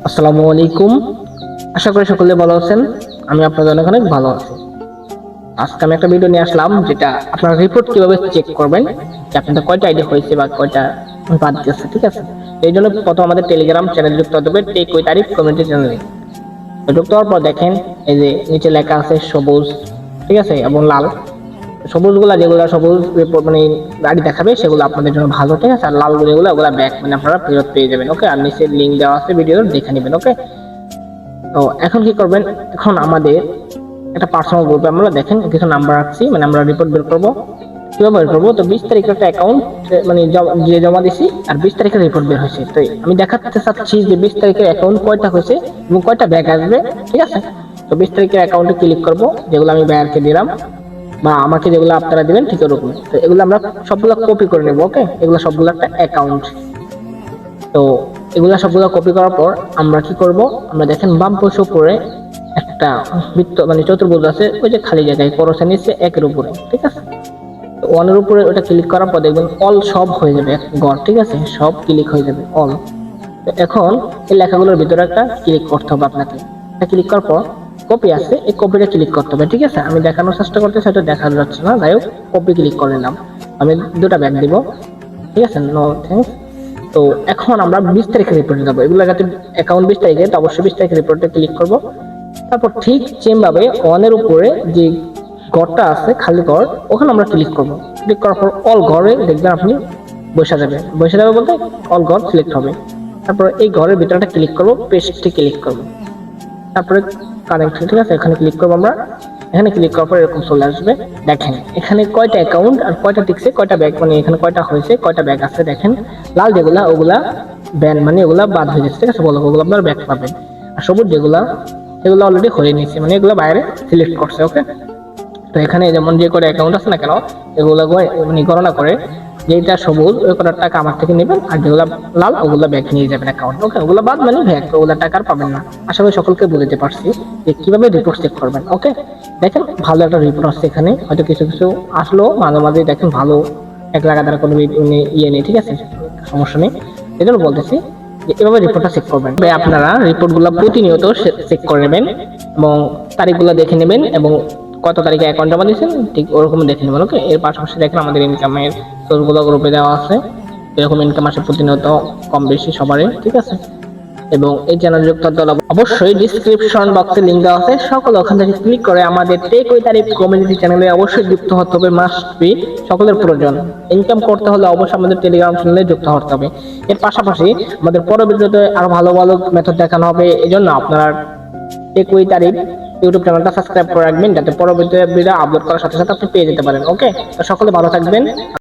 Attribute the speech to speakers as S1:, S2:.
S1: আসসালামু আলাইকুম। আশা করি সকলে ভালো আছেন। আমি আপনাদের অনেক অনেক ভালো আছি। আজকে আমি একটা ভিডিও নিয়ে আসলাম, যেটা আপনারা রিপোর্ট কিভাবে চেক করবেন যে আপনাদের কয়টা আইডি হয়েছে বা কয়টা বাদ গেছে। ঠিক আছে, এই জন্য প্রথম আমাদের টেলিগ্রাম চ্যানেল যুক্ত হতে হবে, টেক উইথ আরিফ কমিউনিটি চ্যানেলে। যুক্ত হওয়ার পর দেখেন এই যে নিচে লেখা আছে সবুজ, ঠিক আছে, এবং লাল। সবুজ গুলা যেগুলো সবুজ রিপোর্ট মানে গাড়ি দেখাবে সেগুলো আপনাদের জন্য ভালো, ঠিক আছে। আর লাল যেগুলো ওগুলা ব্যাক, মানে আপনারা ফেরত পেয়ে যাবেন। ওকে, আর নিচে লিঙ্ক দেওয়া আছে, ভিডিও দেখে নেবেন। ওকে, তো এখন কি করবেন, এখন আমাদের একটা পার্সোনাল গ্রুপে আমরা দেখেন কিছু নাম্বার রাখছি, মানে আমরা রিপোর্ট বের করবো। কিভাবে বের করবো, তো 20 তারিখের একটা অ্যাকাউন্ট মানে যে জমা দিছি, আর 20 তারিখের রিপোর্ট বের হয়েছে। তো আমি দেখাতে চাচ্ছি যে 20 তারিখের অ্যাকাউন্ট কয়টা হয়েছে এবং কয়টা ব্যাক আসবে। ঠিক আছে, তো 20 তারিখের অ্যাকাউন্টে ক্লিক করবো, যেগুলো আমি ব্যায়ারকে দিলাম বা আমাকে যেগুলো আপনারা দিবেন ঠিক ওরকম। তো এগুলো আমরা সবগুলো কপি করে নেবো। ওকে, এগুলো সবগুলো একটা অ্যাকাউন্ট। তো এগুলা সবগুলো কপি করার পর আমরা কি করব, আমরা দেখেন বাম পাশে উপরে একটা বৃত্ত মানে চতুর্ভুজ আছে, ওই যে খালি জায়গায় করসের নিচে একের উপরে, ঠিক আছে। তো ওয়ানের উপরে ওটা ক্লিক করার পর দেখবেন অল সব হয়ে যাবে এক ঘর, ঠিক আছে, সব ক্লিক হয়ে যাবে অল। তো এখন এই লেখাগুলোর ভিতরে একটা ক্লিক করতে হবে আপনাকে। এটা ক্লিক করার পর কপি আছে, এই কপিটা ক্লিক করতে হবে। ঠিক আছে, আমি দেখানোর চেষ্টা করতে সেটা দেখা যাচ্ছে না, যাই হোক কপি ক্লিক করে নিলাম। আমি দুটা ব্যাগ দিব, ঠিক আছে, নো থ্যাঙ্কস। তো এখন আমরা 20 তারিখের রিপোর্টে যাবো। এগুলো যাতে অ্যাকাউন্ট 20 তারিখে, তো অবশ্যই 20 তারিখের রিপোর্টে ক্লিক করব। তারপর ঠিক সেম ভাবে ওয়ানের উপরে যে ঘরটা আছে খালি ঘর, ওখানে আমরা ক্লিক করব। ক্লিক করার পর অল ঘরে দেখবেন আপনি বসে যাবে বলতে অল ঘর সিলেক্ট হবে। তারপর এই ঘরের ভিতরটা ক্লিক করব, পেস্টে ক্লিক করব, তারপরে কানেক্ট, ঠিক আছে, এখানে ক্লিক করবো আমরা। এখানে ক্লিক করার পর এরকম চলে আসবে। দেখেন এখানে কয়টা অ্যাকাউন্ট আর কয়টা টিকছে, কয়টা ব্যাগ, মানে এখানে কয়টা হয়েছে, কয়টা ব্যাগ আছে। দেখেন লাল যেগুলা ওগুলা ব্যান, মানে ওগুলা বাদ হয়ে গেছে, ঠিক আছে, বলো ওগুলো আপনার ব্যাগ পাবেন। আর সবুজ যেগুলা এগুলো অলরেডি হয়ে নিয়েছে, মানে এগুলো বাইরে সিলেক্ট করছে। ওকে, তো এখানে যেমন যে করে অ্যাকাউন্ট আছে না কেন, এগুলো মানে গণনা করে যেটা সবুজ ওই কটার টাকা আমার থেকে নেবেন, আর যেগুলো লাল ওগুলো ব্যাগ নিয়ে যাবেন অ্যাকাউন্ট। ওকে, ওগুলো বাদ মানে ব্যাগ, ওগুলো টাকা আর পাবেন না। আশা করি সকলকে বুঝতে পারছি যে কিভাবে রিপোর্ট চেক করবেন। ওকে, দেখেন ভালো একটা রিপোর্ট আসছে এখানে, হয়তো কিছু কিছু আসলো মাঝে মাঝে, দেখেন ভালো এক লাগাতার কোনো ইয়ে নেই, ঠিক আছে, সমস্যা নেই। এই জন্য বলতেছি যে এভাবে রিপোর্টটা চেক করবেন। আপনারা রিপোর্টগুলো প্রতিনিয়ত চেক করে নেবেন এবং তারিখগুলো দেখে নেবেন এবং কত তারিখে অ্যাকাউন্ট জমা দিয়েছেন ঠিক ওরকম দেখে নেবেন। ওকে, এর পাশাপাশি দেখেন আমাদের ইনকামের সোর্সগুলো গ্রুপে দেওয়া আছে, এরকম ইনকাম আসে প্রতিনিয়ত কম বেশি সবারই, ঠিক আছে। এবং এই চ্যানেল যুক্ত হতে হলে অবশ্যই ডিসক্রিপশন বক্সে লিংক দেওয়া আছে, সকলে ওখান থেকে ক্লিক করে আমাদের টেক উইথ আরিফ কমিউনিটি চ্যানেলে অবশ্যই যুক্ত হতে হবে, মাস্ট বি, সকলের প্রয়োজন। ইনকাম করতে হলে অবশ্যই আমাদের টেলিগ্রাম চ্যানেলে যুক্ত হতে হবে। এর পাশাপাশি আমাদের পরবর্তীতে আরো ভালো ভালো মেথড দেখানো হবে, এই জন্য আপনারা টেক উইথ আরিফ ইউটিউব চ্যানেলটা সাবস্ক্রাইব করে রাখবেন, যাতে পরবর্তী ভিডিও আপলোড করার সাথে সাথে আপনি পেয়ে যেতে পারেন। ওকে, তো সকলে ভালো থাকবেন।